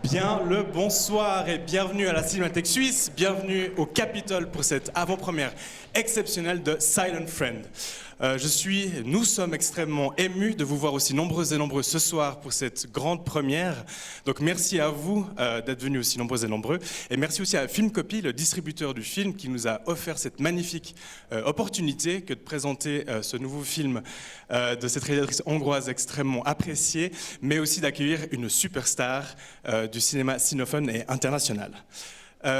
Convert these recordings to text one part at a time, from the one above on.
Bien le bonsoir et bienvenue à la Cinémathèque suisse, bienvenue au Capitole pour cette avant-première exceptionnelle de Silent Friend. Nous sommes extrêmement émus de vous voir aussi nombreux et nombreux ce soir pour cette grande première. Donc merci à vous d'être venus aussi nombreux et nombreux. Et merci aussi à Filmcopy, le distributeur du film, qui nous a offert cette magnifique opportunité que de présenter ce nouveau film de cette réalisatrice hongroise extrêmement appréciée, mais aussi d'accueillir une superstar du cinéma sinophone et international.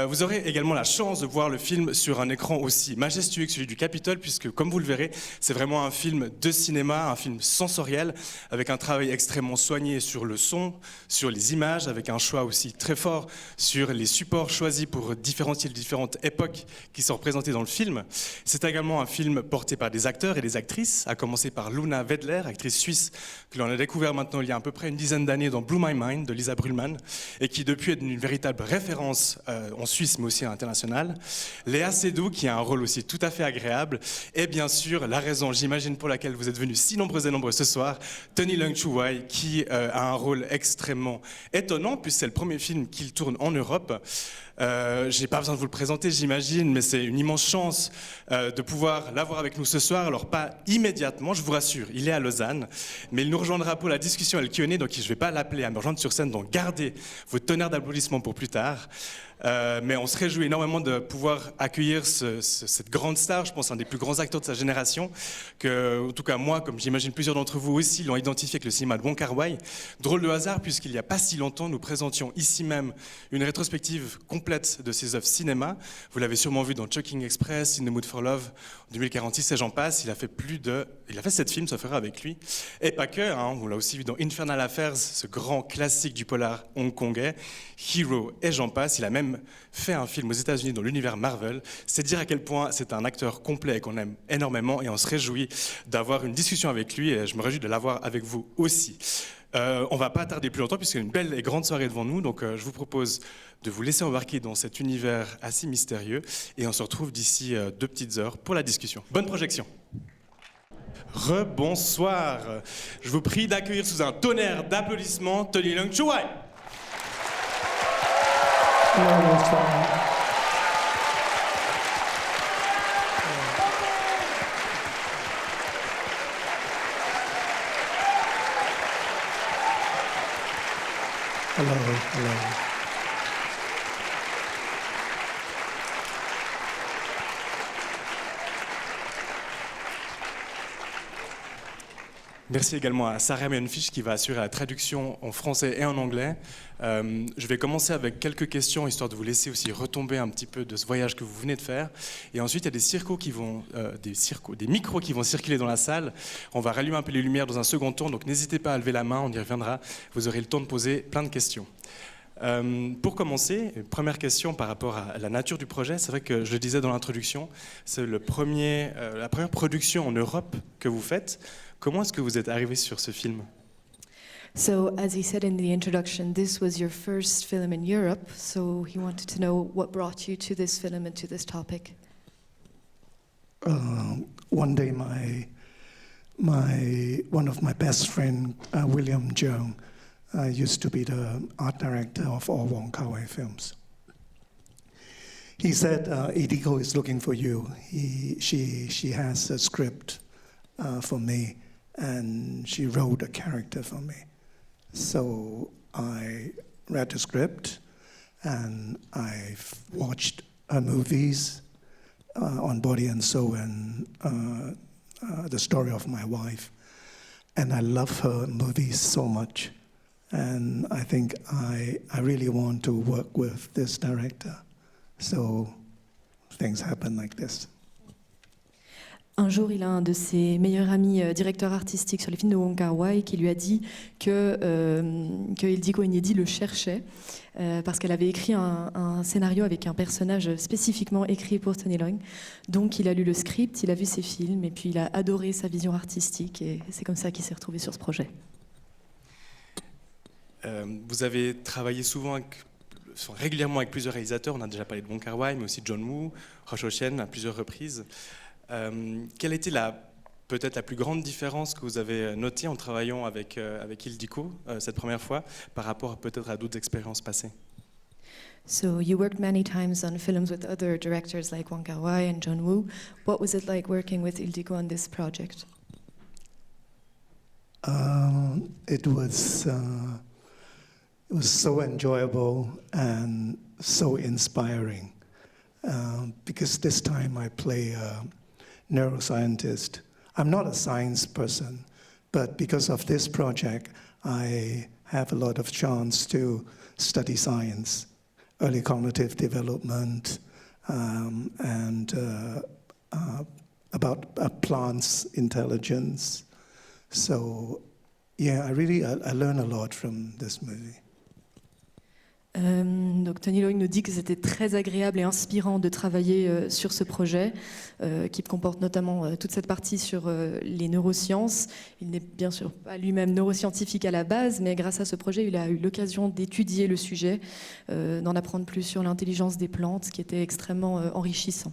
Vous aurez également la chance de voir le film sur un écran aussi majestueux que celui du Capitole, puisque, comme vous le verrez, c'est vraiment un film de cinéma, un film sensoriel, avec un travail extrêmement soigné sur le son, sur les images, avec un choix aussi très fort sur les supports choisis pour différencier les différentes époques qui sont représentées dans le film. C'est également un film porté par des acteurs et des actrices, à commencer par Luna Wedler, actrice suisse, que l'on a découvert maintenant il y a à peu près une dizaine d'années dans Blew My Mind de Lisa Brullmann, et qui depuis est une véritable référence en Suisse mais aussi à l'international. Léa Seydoux qui a un rôle aussi tout à fait agréable, et bien sûr la raison, j'imagine, pour laquelle vous êtes venus si nombreux et nombreux ce soir, Tony Leung Chiu-wai, qui a un rôle extrêmement étonnant puisque c'est le premier film qu'il tourne en Europe. J'ai pas besoin de vous le présenter, j'imagine, mais c'est une immense chance de pouvoir l'avoir avec nous ce soir. Alors pas immédiatement, je vous rassure, il est à Lausanne, mais il nous rejoindra pour la discussion et le Q&A, donc je vais pas l'appeler à me rejoindre sur scène, donc gardez vos tonnerres d'applaudissements pour plus tard. Mais on se réjouit énormément de pouvoir accueillir cette grande star, je pense un des plus grands acteurs de sa génération, que, en tout cas moi, comme j'imagine plusieurs d'entre vous aussi, l'ont identifié avec le cinéma de Wong Kar-wai. Drôle de hasard, puisqu'il n'y a pas si longtemps, nous présentions ici même une rétrospective complète de ses œuvres cinéma. Vous l'avez sûrement vu dans Choking Express, In the Mood for Love, 2046 et j'en passe. Il a fait 7 films, ça fera avec lui. Et pas que, hein, on l'a aussi vu dans Infernal Affairs, ce grand classique du polar hongkongais, Hero et j'en passe. Il a même fait un film aux États-Unis dans l'univers Marvel. C'est dire à quel point c'est un acteur complet et qu'on aime énormément, et on se réjouit d'avoir une discussion avec lui, et je me réjouis de l'avoir avec vous aussi. On va pas tarder plus longtemps puisqu'il y a une belle et grande soirée devant nous, donc je vous propose de vous laisser embarquer dans cet univers assez mystérieux, et on se retrouve d'ici 2 petites heures pour la discussion. Bonne projection. Rebonsoir. Je vous prie d'accueillir sous un tonnerre d'applaudissements Tony Leung Chiu-wai. Hello, hello. Merci également à Sarah Menfish qui va assurer la traduction en français et en anglais. Je vais commencer avec quelques questions, histoire de vous laisser aussi retomber un petit peu de ce voyage que vous venez de faire. Et ensuite, il y a des micros qui vont circuler dans la salle. On va rallumer un peu les lumières dans un second tour, donc n'hésitez pas à lever la main, on y reviendra. Vous aurez le temps de poser plein de questions. Pour commencer, première question par rapport à la nature du projet. C'est vrai que je le disais dans l'introduction, c'est la première production en Europe que vous faites. Comment est-ce que vous êtes arrivé sur ce film? So, as he said in the introduction, this was your first film in Europe, so he wanted to know what brought you to this film and to this topic. One day, one of my best friend, William Jung, used to be the art director of all Wong Kar-wai films. He said, Edigo is looking for you. She has a script for me, and she wrote a character for me. So I read the script, and I've watched her movies on Body and Soul and The Story of My Wife. And I love her movies so much. And I think I really want to work with this director. So things happen like this. Un jour, il a un de ses meilleurs amis directeur artistique sur les films de Wong Kar-wai qui lui a dit que Enyedi le cherchait parce qu'elle avait écrit un scénario avec un personnage spécifiquement écrit pour Tony Leung. Donc il a lu le script, il a vu ses films et puis il a adoré sa vision artistique et c'est comme ça qu'il s'est retrouvé sur ce projet. Vous avez travaillé régulièrement avec plusieurs réalisateurs. On a déjà parlé de Wong Kar-wai, mais aussi John Woo, Roche Ocean à plusieurs reprises. Quelle était la peut-être la plus grande différence que vous avez notée en travaillant avec Ildiko cette première fois par rapport peut-être à d'autres expériences passées? So you worked many times on films with other directors like Wong Kar-wai and John Woo. What was it like working with Ildiko on this project? It was so enjoyable and so inspiring because this time I play a neuroscientist. I'm not a science person, but because of this project, I have a lot of chance to study science, early cognitive development, and about plants' intelligence. So, yeah, I learn a lot from this movie. Donc Tony Leung nous dit que c'était très agréable et inspirant de travailler sur ce projet qui comporte notamment toute cette partie sur les neurosciences. Il n'est bien sûr pas lui-même neuroscientifique à la base, mais grâce à ce projet, il a eu l'occasion d'étudier le sujet, d'en apprendre plus sur l'intelligence des plantes, ce qui était extrêmement enrichissant.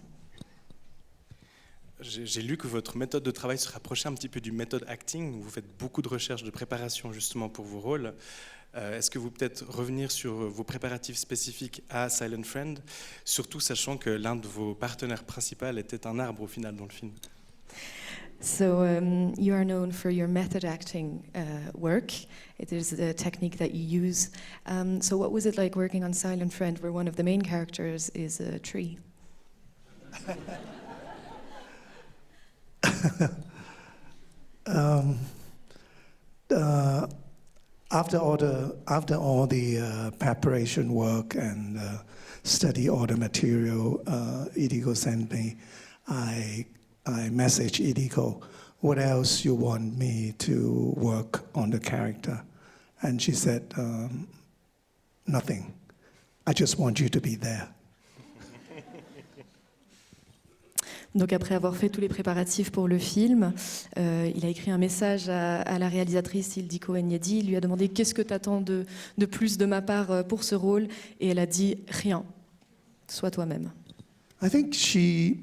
J'ai lu que votre méthode de travail se rapprochait un petit peu du méthode acting, où vous faites beaucoup de recherches de préparation justement pour vos rôles. Est-ce que vous peut-être revenir sur vos préparatifs spécifiques à Silent Friend, surtout sachant que l'un de vos partenaires principaux était un arbre au final dans le film? So you are known for your method acting work. It is a technique that you use. So what was it like working on Silent Friend, where one of the main characters is a tree? After all the preparation work and study all the material Ildiko sent me, I messaged Ildiko, what else you want me to work on the character? And she said, nothing. I just want you to be there. Donc après avoir fait tous les préparatifs pour le film, il a écrit un message à la réalisatrice Ildiko Enyedi. Il lui a demandé « Qu'est-ce que tu attends de plus de ma part pour ce rôle ?» Et elle a dit « Rien, sois toi-même. » I think she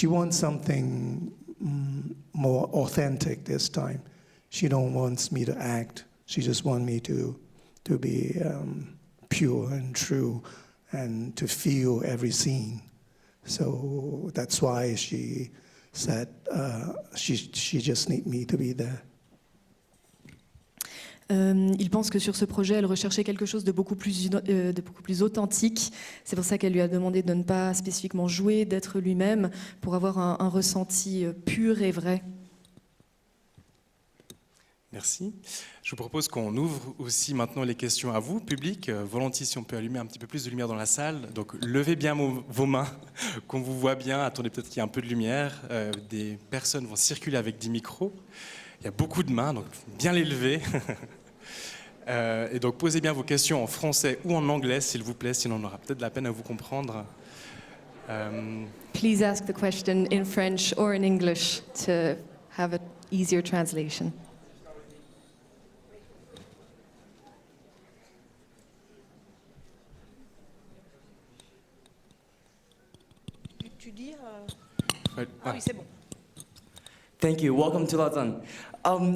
wants something more authentic this time. She don't want me to act. She just wants me to be pure and true and to feel every scene. So that's why she said she just need me to be there. Il pense que sur ce projet, elle recherchait quelque chose de beaucoup plus authentique. C'est pour ça qu'elle lui a demandé de ne pas spécifiquement jouer, d'être lui-même, pour avoir un ressenti pur et vrai. Merci. Je vous propose qu'on ouvre aussi maintenant les questions à vous, public. Volontiers, si on peut allumer un petit peu plus de lumière dans la salle. Donc, levez bien vos mains, qu'on vous voit bien. Attendez, peut-être qu'il y a un peu de lumière. Des personnes vont circuler avec des micros. Il y a beaucoup de mains, donc bien les lever. Et donc, posez bien vos questions en français ou en anglais, s'il vous plaît, sinon on aura peut-être de la peine à vous comprendre. Please ask the question in French or in English to have an easier translation. Ah oui, c'est bon. Thank you. Welcome to Lausanne.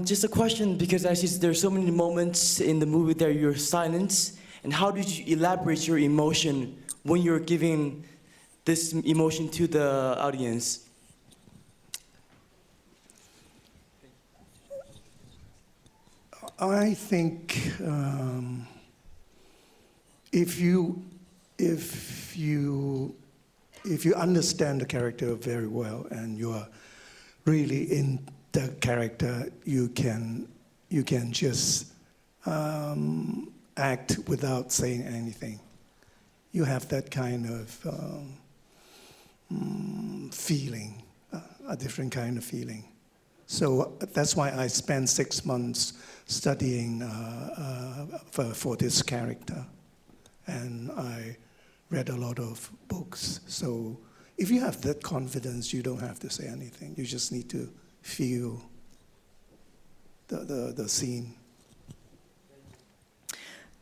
Just a question, because I see there's so many moments in the movie that you're silent. And how did you elaborate your emotion when you're giving this emotion to the audience? I think if you understand the character very well and you are really in the character, you can just act without saying anything. You have that kind of feeling, a different kind of feeling. So that's why I spent 6 months studying for this character, and I read a lot of books. So if you have that confidence, you don't have to say anything. You just need to feel the scene.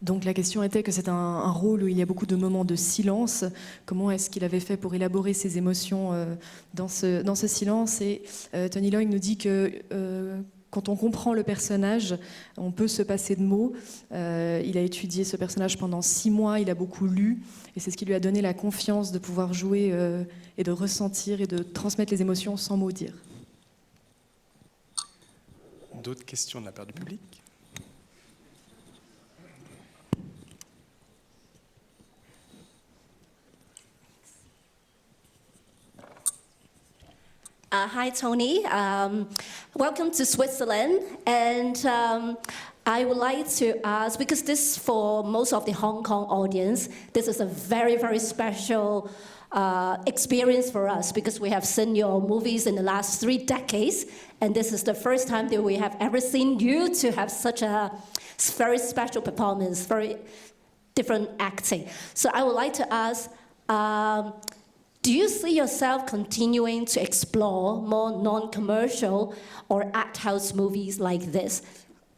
Donc la question était que c'est un rôle où il y a beaucoup de moments de silence. Comment est-ce qu'il avait fait pour élaborer ses émotions dans ce silence? Et Tony Leung nous dit que quand on comprend le personnage, on peut se passer de mots. Il a étudié ce personnage pendant 6 mois, il a beaucoup lu, et c'est ce qui lui a donné la confiance de pouvoir jouer et de ressentir et de transmettre les émotions sans mots dire. D'autres questions de la part du public? Hi, Tony. Welcome to Switzerland. And I would like to ask, because this, for most of the Hong Kong audience, this is a very, very special experience for us, because we have seen your movies in the last 3 decades, and this is the first time that we have ever seen you to have such a very special performance, very different acting. So I would like to ask, do you see yourself continuing to explore more non-commercial or art house movies like this?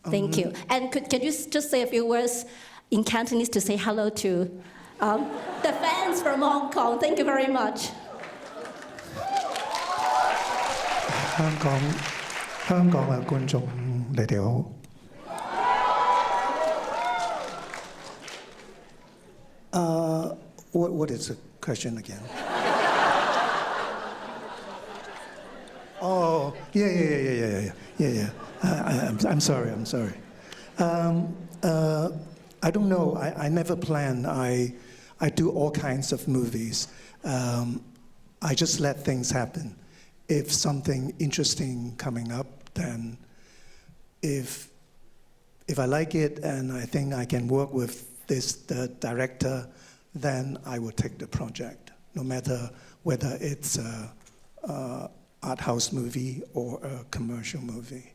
Thank you. And can you just say a few words in Cantonese to say hello to the fans from Hong Kong? Thank you very much. 香港嘅觀眾，你哋好。What is the question again? Oh, yeah. I'm sorry. I don't know. I never plan. I do all kinds of movies. I just let things happen. If something interesting coming up, then if I like it and I think I can work with the director, then I will take the project, no matter whether it's a art house movie or a commercial movie.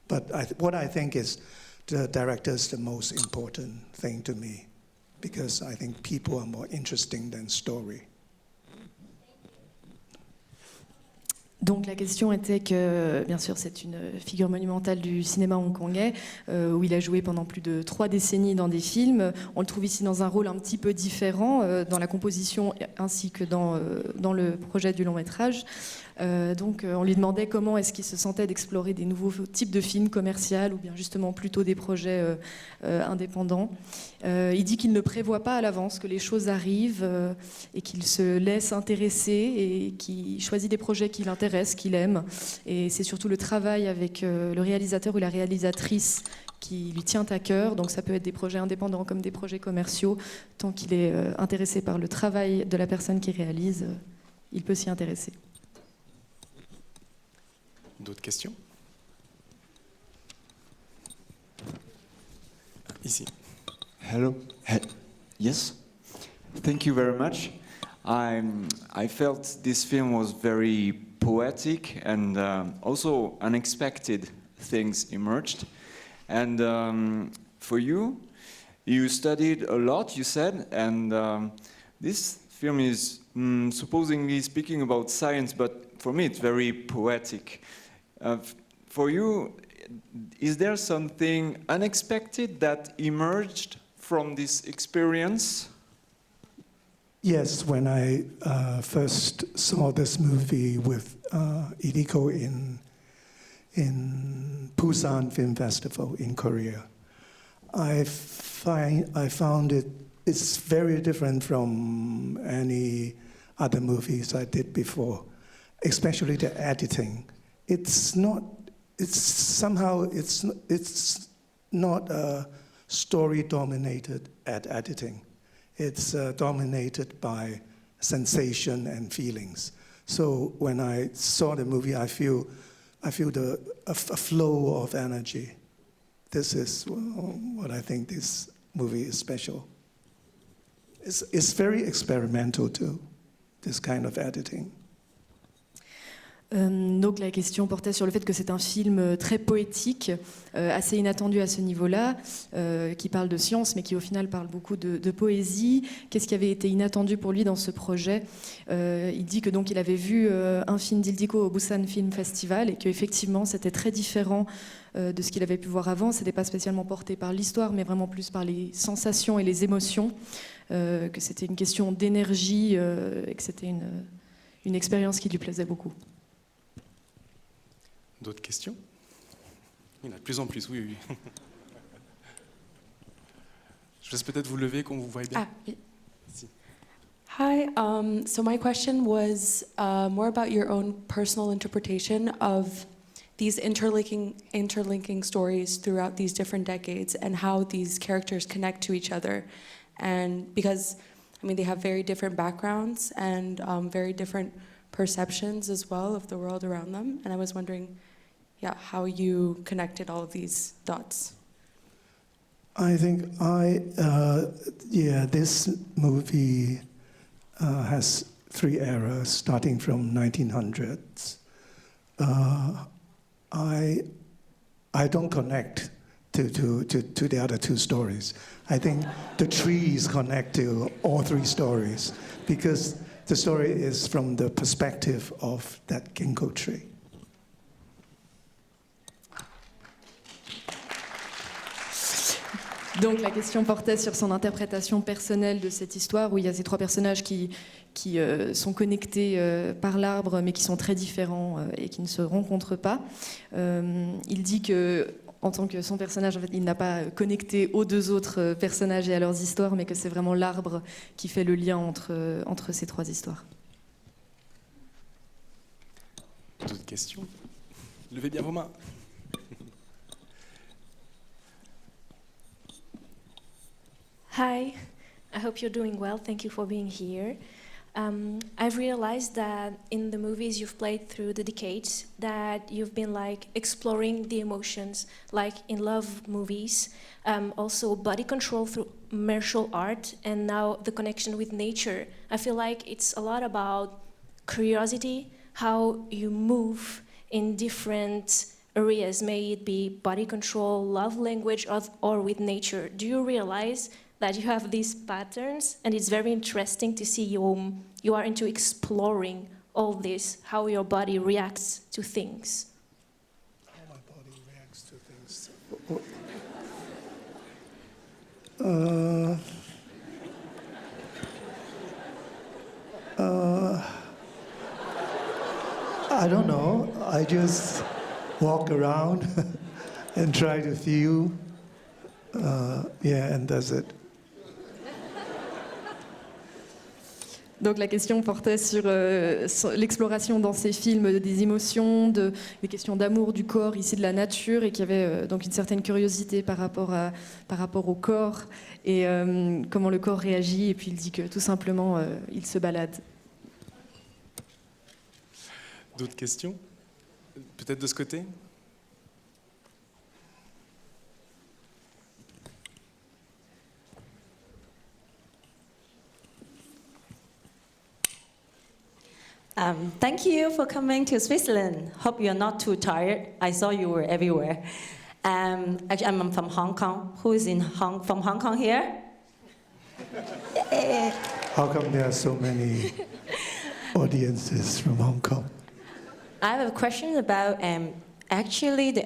But what I think is the director is the most important thing to me, because I think people are more interesting than story. Donc la question était que, bien sûr, c'est une figure monumentale du cinéma hongkongais, où il a joué pendant plus de 3 décennies dans des films. On le trouve ici dans un rôle un petit peu différent, dans la composition ainsi que dans le projet du long métrage. Donc on lui demandait comment est-ce qu'il se sentait d'explorer des nouveaux types de films commerciaux ou bien justement plutôt des projets indépendants. Il dit qu'il ne prévoit pas à l'avance que les choses arrivent et qu'il se laisse intéresser et qu'il choisit des projets qui l'intéressent, qu'il aime. Et c'est surtout le travail avec le réalisateur ou la réalisatrice qui lui tient à cœur. Donc ça peut être des projets indépendants comme des projets commerciaux. Tant qu'il est intéressé par le travail de la personne qui réalise, il peut s'y intéresser. D'autres questions? Ici. Hello. Yes. Thank you very much. I felt this film was very poetic and also unexpected things emerged. And for you, you studied a lot, you said, and this film is supposedly speaking about science, but for me it's very poetic. For you, is there something unexpected that emerged from this experience? Yes, when I first saw this movie with Enyedi in Busan Film Festival in Korea, I found it's very different from any other movies I did before, especially the editing. It's not story-dominated editing. It's dominated by sensation and feelings. So when I saw the movie, I feel a flow of energy. This is what I think this movie is special. It's very experimental too, this kind of editing. Donc la question portait sur le fait que c'est un film très poétique, assez inattendu à ce niveau-là, qui parle de science, mais qui au final parle beaucoup de poésie. Qu'est-ce qui avait été inattendu pour lui dans ce projet? Il dit que donc il avait vu un film d'Ildiko au Busan Film Festival et qu'effectivement c'était très différent de ce qu'il avait pu voir avant. C'était pas spécialement porté par l'histoire, mais vraiment plus par les sensations et les émotions, que c'était une question d'énergie et que c'était une expérience qui lui plaisait beaucoup. D'autres questions? Il y en a de plus en plus, oui, oui. Je laisse peut-être vous lever, qu'on vous voie bien. Si. Hi, so my question was more about your own personal interpretation of these interlinking stories throughout these different decades and how these characters connect to each other. And because, I mean, they have very different backgrounds and very different perceptions as well of the world around them. And I was wondering, how you connected all of these dots. I think this movie has three eras, starting from 1900s. I don't connect to the other two stories. I think the trees connect to all three stories because the story is from the perspective of that ginkgo tree. Donc la question portait sur son interprétation personnelle de cette histoire où il y a ces trois personnages qui sont connectés par l'arbre mais qui sont très différents et qui ne se rencontrent pas. Il dit que en tant que son personnage, en fait, il n'a pas connecté aux deux autres personnages et à leurs histoires, mais que c'est vraiment l'arbre qui fait le lien entre ces trois histoires. D'autres questions? Levez bien vos mains. Hi, I hope you're doing well. Thank you for being here. I've realized that in the movies you've played through the decades that you've been like exploring the emotions, like in love movies, also body control through martial art, and now the connection with nature. I feel like it's a lot about curiosity, how you move in different areas, may it be body control, love language, or with nature. Do you realize that you have these patterns, and it's very interesting to see you are into exploring all this, how your body reacts to things. How my body reacts to things. I don't know. I just walk around and try to feel. And that's it. Donc la question portait sur l'exploration dans ces films des émotions, des questions d'amour du corps, ici de la nature, et qu'il y avait donc une certaine curiosité par rapport au corps et comment le corps réagit. Et puis il dit que tout simplement, il se balade. D'autres questions? Peut-être de ce côté? Thank you for coming to Switzerland. Hope you're not too tired. I saw you were everywhere. Actually, I'm from Hong Kong. Who is from Hong Kong here? How come there are so many audiences from Hong Kong? I have a question about actually the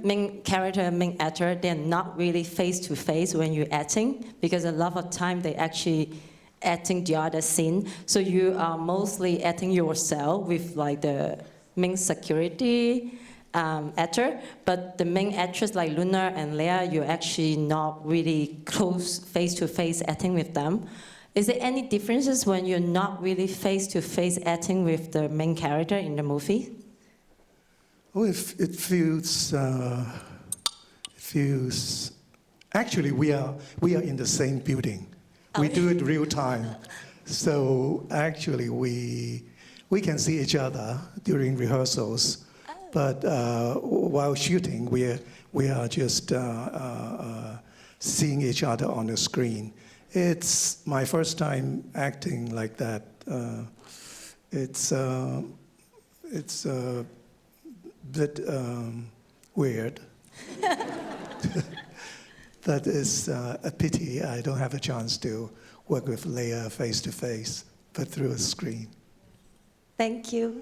main actor, they're not really face-to-face when you're acting, because a lot of time they actually acting the other scene. So you are mostly acting yourself with like the main security actor, but the main actress like Luna and Leah, you're actually not really close face-to-face acting with them. Is there any differences when you're not really face-to-face acting with the main character in the movie? Oh, it feels. Actually, we are in the same building. We do it real time, so actually we can see each other during rehearsals, but while shooting, we are just seeing each other on the screen. It's my first time acting like that. it's a bit weird. That is a pity I don't have a chance to work with Leia face to face, but through a screen. Thank you.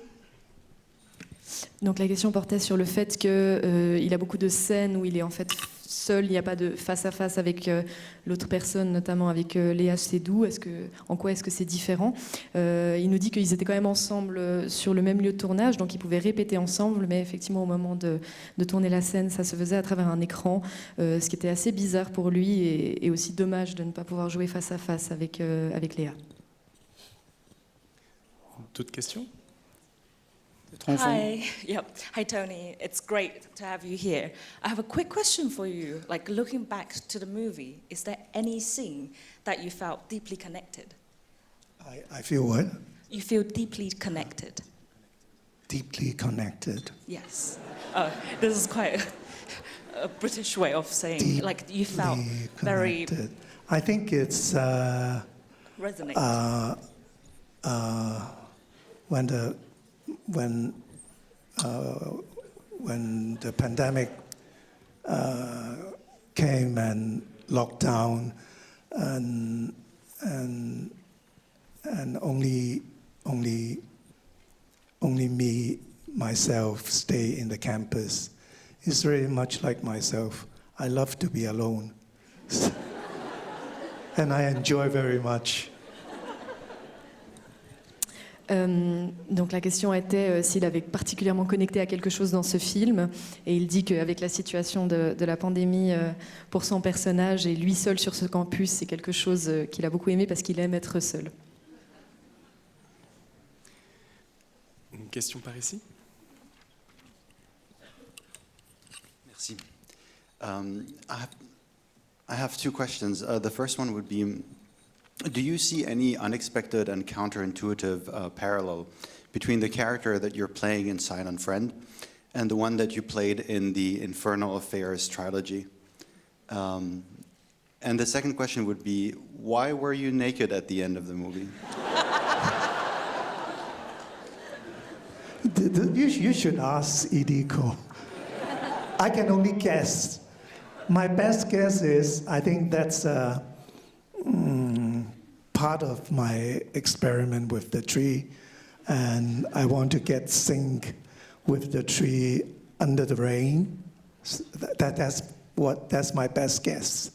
Donc la question portait sur le fait qu'il a beaucoup de scènes où il est en fait seul, il n'y a pas de face à face avec l'autre personne, notamment avec Léa Seydoux. En quoi est-ce que c'est différent? Il nous dit qu'ils étaient quand même ensemble sur le même lieu de tournage, donc ils pouvaient répéter ensemble, mais effectivement au moment de tourner la scène, ça se faisait à travers un écran, ce qui était assez bizarre pour lui et aussi dommage de ne pas pouvoir jouer face à face avec Léa. D'autres questions? Hi, yep. Hi Tony, it's great to have you here. I have a quick question for you. Like looking back to the movie, is there any scene that you felt deeply connected? I feel what? You feel deeply connected. Deeply connected. Yes. This is quite a British way of saying like you felt very connected. I think it's resonate. When the pandemic came and locked down, and only me myself stay in the campus. It's very much like myself. I love to be alone, and I enjoy very much. Donc la question était s'il avait particulièrement connecté à quelque chose dans ce film, et il dit qu'avec la situation de la pandémie, pour son personnage et lui seul sur ce campus, c'est quelque chose qu'il a beaucoup aimé parce qu'il aime être seul. Une question par ici? Merci. I have two questions. The first one would be, do you see any unexpected and counterintuitive parallel between the character that you're playing in Silent Friend and the one that you played in the Infernal Affairs trilogy? And the second question would be, why were you naked at the end of the movie? You should ask Idiko. I can only guess. My best guess is, I think that's part of my experiment with the tree, and I want to get sync with the tree under the rain. That's my best guess.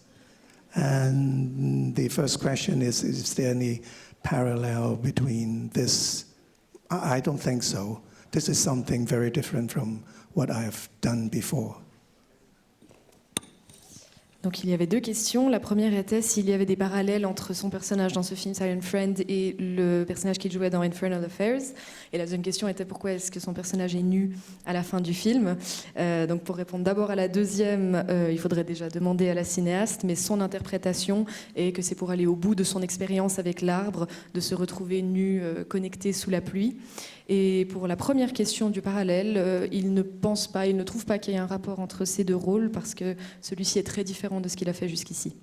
And the first question is there any parallel between this? I don't think so. This is something very different from what I have done before. Donc il y avait deux questions. La première était s'il y avait des parallèles entre son personnage dans ce film Silent Friend et le personnage qu'il jouait dans Infernal Affairs. Et la deuxième question était pourquoi est-ce que son personnage est nu à la fin du film. Donc pour répondre d'abord à la deuxième, il faudrait déjà demander à la cinéaste, mais son interprétation est que c'est pour aller au bout de son expérience avec l'arbre, de se retrouver nu, connecté sous la pluie. Et pour la première question du parallèle, il ne trouve pas qu'il y ait un rapport entre ces deux rôles parce que celui-ci est très différent de ce qu'il a fait jusqu'ici.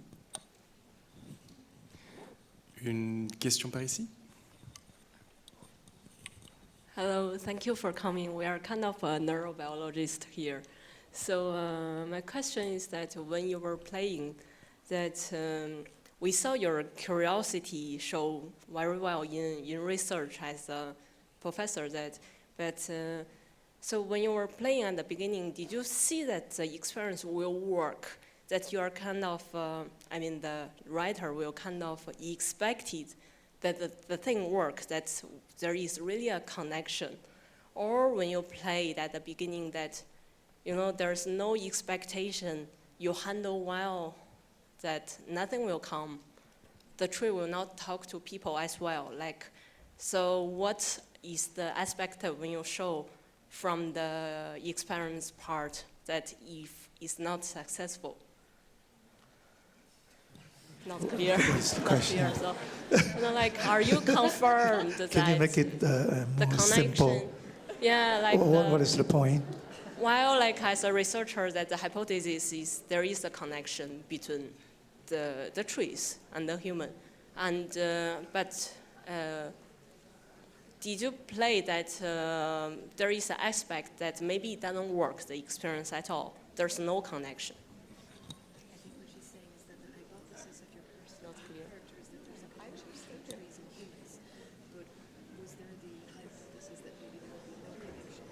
Une question par ici? Hello, thank you for coming. We are kind of a neurobiologist here. So my question is that when you were playing, that we saw your curiosity show very well in research as a professor. So when you were playing at the beginning, did you see that the experience will work? That you are kind of, the writer will kind of expected that the thing works, that there is really a connection? Or when you played at the beginning that, there's no expectation, you handle well, that nothing will come, the tree will not talk to people as well. So what is the aspect of when you show from the experience part that if it's not successful? Not clear. Not clear. So, are you confirmed that Can you make it more simple? Yeah, what is the point? While, as a researcher, that the hypothesis is there is a connection between the trees and the human, and did you play that there is an aspect that maybe it doesn't work, the experience at all? There's no connection. I think what she's saying is that the hypothesis of your personal character is that there's a connection between trees and humans. But was there the hypothesis that maybe there would be no connection?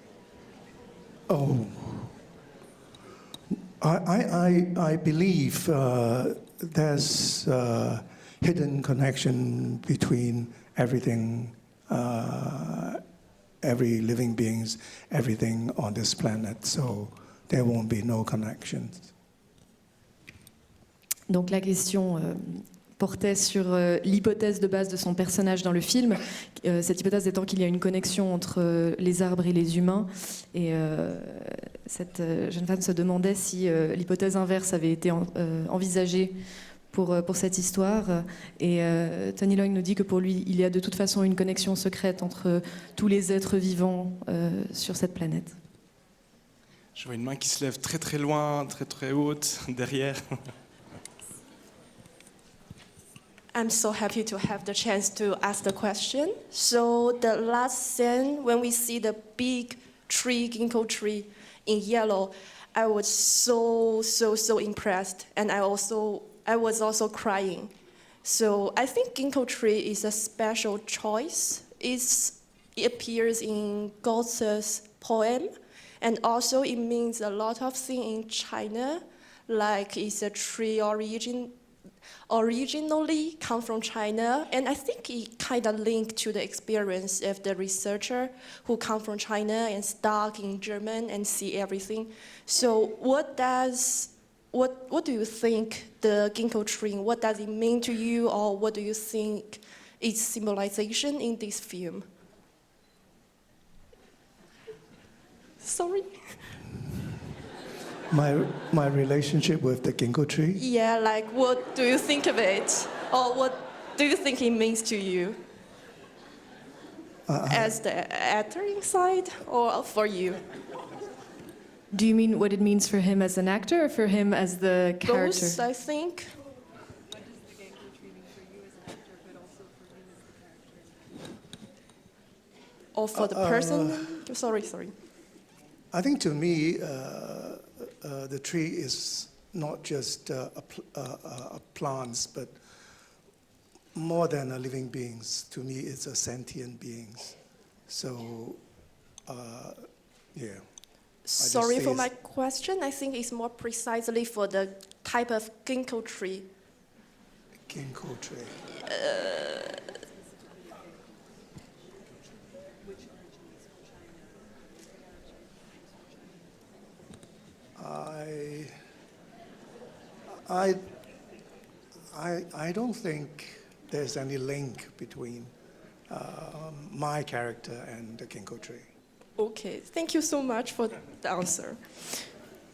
Oh, I believe there's a hidden connection between everything, every living beings, everything on this planet. So there won't be no connections. Donc la question portait sur l'hypothèse de base de son personnage dans le film, cette hypothèse étant qu'il y a une connexion entre les arbres et les humains. Et cette jeune femme se demandait si l'hypothèse inverse avait été envisagée pour cette histoire. Et Tony Leung nous dit que pour lui, il y a de toute façon une connexion secrète entre tous les êtres vivants sur cette planète. Je vois une main qui se lève très très loin, très très haute, derrière. I'm so happy to have the chance to ask the question. So the last scene, when we see the big tree, ginkgo tree in yellow, I was so impressed, and I was also crying. So I think ginkgo tree is a special choice. It appears in Goethe's poem, and also it means a lot of things in China, like it's a tree originally come from China, and I think it kind of linked to the experience of the researcher who come from China and stuck in German and see everything. So what do you think the ginkgo tree, what does it mean to you, or what do you think its symbolization in this film? Sorry. My relationship with the ginkgo tree? Yeah, like what do you think of it? Or what do you think it means to you? As the actor inside or for you? Do you mean what it means for him as an actor or for him as the character? Both, I think. What does the ginkgo tree mean for you as an actor, but also for him as the character? Or for the person? Sorry. I think to me, the tree is not just plants, but more than a living beings. To me, it's a sentient beings. So, yeah. Sorry for my question. I think it's more precisely for the type of ginkgo tree. Ginkgo tree. I don't think there's any link between my character and the ginkgo tree. Okay, thank you so much for the answer.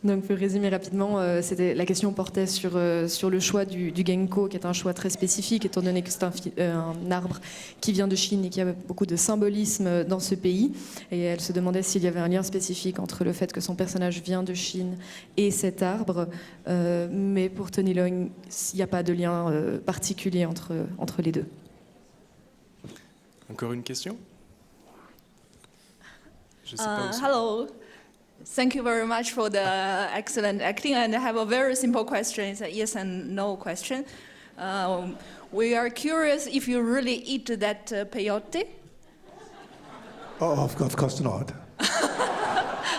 Donc, pour résumer rapidement, la question portait sur le choix du ginkgo, qui est un choix très spécifique, étant donné que c'est un arbre qui vient de Chine et qui a beaucoup de symbolisme dans ce pays. Et elle se demandait s'il y avait un lien spécifique entre le fait que son personnage vient de Chine et cet arbre. Mais pour Tony Leung, il n'y a pas de lien particulier entre les deux. Encore une question? Hello. Thank you very much for the excellent acting. And I have a very simple question. It's a yes and no question. We are curious if you really eat that peyote. Oh, of course not.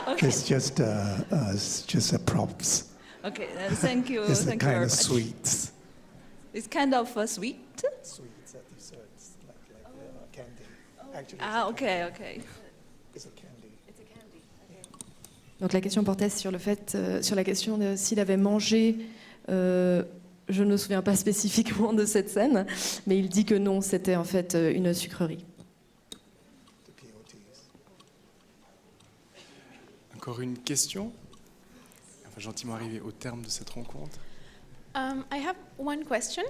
Okay. It's just a props. Okay, thank you. It's Thank a you kind very of much. sweets. It's kind of sweet. Sweets are desserts, like candy. Actually, Okay. It's a candy. Donc la question portait sur la question de s'il avait mangé, je ne me souviens pas spécifiquement de cette scène, mais il dit que non, c'était en fait une sucrerie. Encore une question? On va gentiment arriver au terme de cette rencontre. I have one question.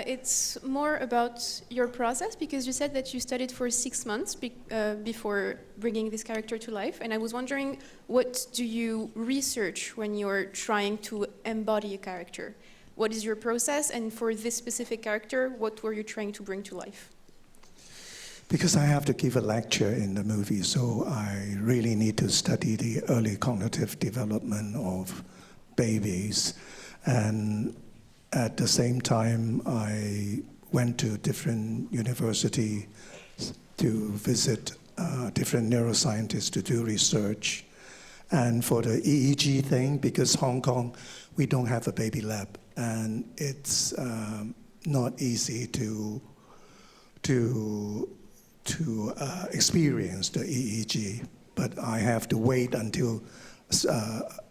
It's more about your process, because you said that you studied for 6 months before bringing this character to life. And I was wondering, what do you research when you're trying to embody a character? What is your process? And for this specific character, what were you trying to bring to life? Because I have to give a lecture in the movie, so I really need to study the early cognitive development of babies. And at the same time, I went to different universities to visit different neuroscientists to do research. And for the EEG thing, because Hong Kong, we don't have a baby lab, and it's not easy to experience the EEG, but I have to wait until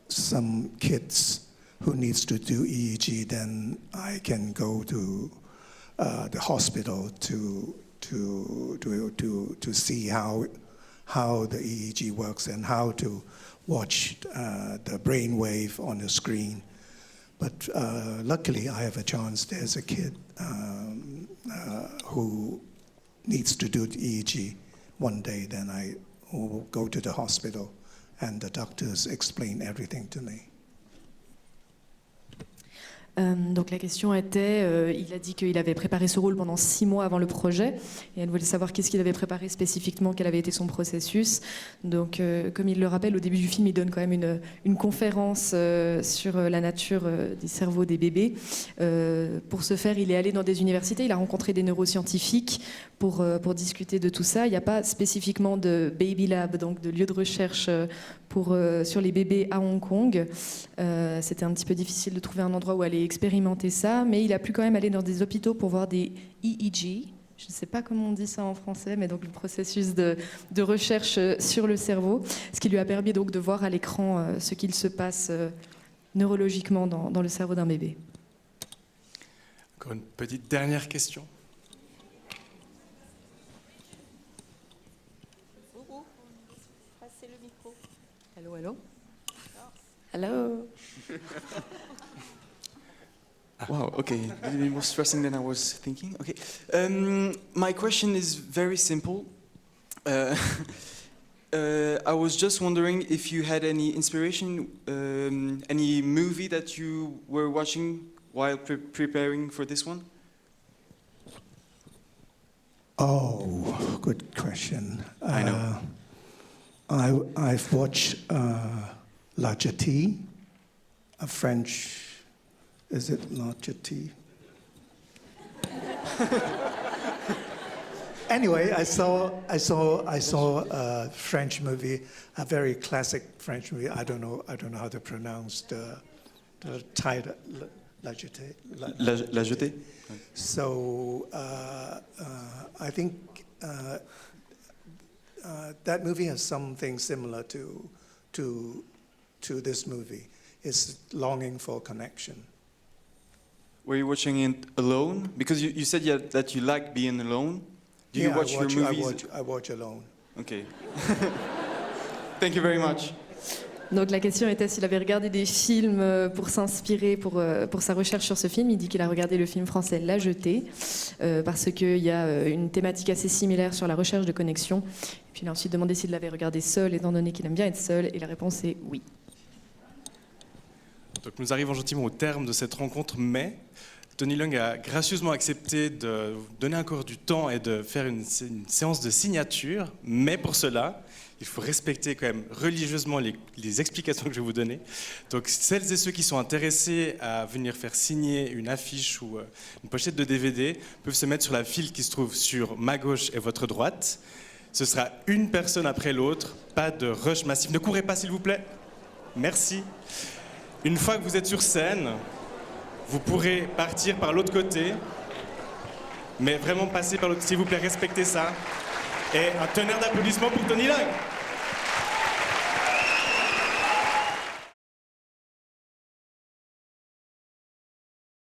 some kids who needs to do EEG, then I can go to the hospital to see how the EEG works and how to watch the brain wave on the screen. But luckily, I have a chance. There's a kid who needs to do EEG one day, then I will go to the hospital and the doctors explain everything to me. Donc la question était, il a dit qu'il avait préparé ce rôle pendant 6 mois avant le projet, et elle voulait savoir qu'est-ce qu'il avait préparé spécifiquement, quel avait été son processus. Donc comme il le rappelle, au début du film, il donne quand même une conférence sur la nature des cerveaux des bébés. Pour ce faire, il est allé dans des universités, il a rencontré des neuroscientifiques pour discuter de tout ça. Il n'y a pas spécifiquement de baby lab, donc de lieu de recherche sur les bébés à Hong Kong. C'était un petit peu difficile de trouver un endroit où aller expérimenter ça, mais il a pu quand même aller dans des hôpitaux pour voir des EEG. Je ne sais pas comment on dit ça en français, mais donc le processus de recherche sur le cerveau, ce qui lui a permis donc de voir à l'écran ce qu'il se passe neurologiquement dans le cerveau d'un bébé. Encore une petite dernière question. Passez le micro. Hello, hello. Hello. Wow, okay, it was stressing than I was thinking. Okay, my question is very simple. I was just wondering if you had any inspiration, any movie that you were watching while preparing for this one? Oh, good question. I know. I've watched La Jetée, a French. Is it La Jetée? Anyway, I saw a French movie, a very classic French movie. I don't know how to pronounce the title. La Jetée. La Jetée. So I think that movie has something similar to this movie. It's longing for connection. Were you watching it alone? Because you said that you like being alone. Do you watch your movies? I watch alone. Okay. Thank you very much. Donc la question était s'il avait regardé des films pour s'inspirer pour sa recherche sur ce film. Il dit qu'il a regardé le film français La Jetée parce qu'il y a une thématique assez similaire sur la recherche de connexion. Et puis il a ensuite demandé s'il l'avait regardé seul, étant donné qu'il aime bien être seul, et la réponse est oui. Donc nous arrivons gentiment au terme de cette rencontre, mais Tony Leung a gracieusement accepté de donner encore du temps et de faire une séance de signature, mais pour cela, il faut respecter quand même religieusement les explications que je vais vous donner. Donc celles et ceux qui sont intéressés à venir faire signer une affiche ou une pochette de DVD peuvent se mettre sur la file qui se trouve sur ma gauche et votre droite. Ce sera une personne après l'autre, pas de rush massif. Ne courez pas s'il vous plaît. Merci. Une fois que vous êtes sur scène, vous pourrez partir par l'autre côté, mais vraiment passer par l'autre, s'il vous plaît, respectez ça. Et un tonnerre d'applaudissements pour Tony Leung.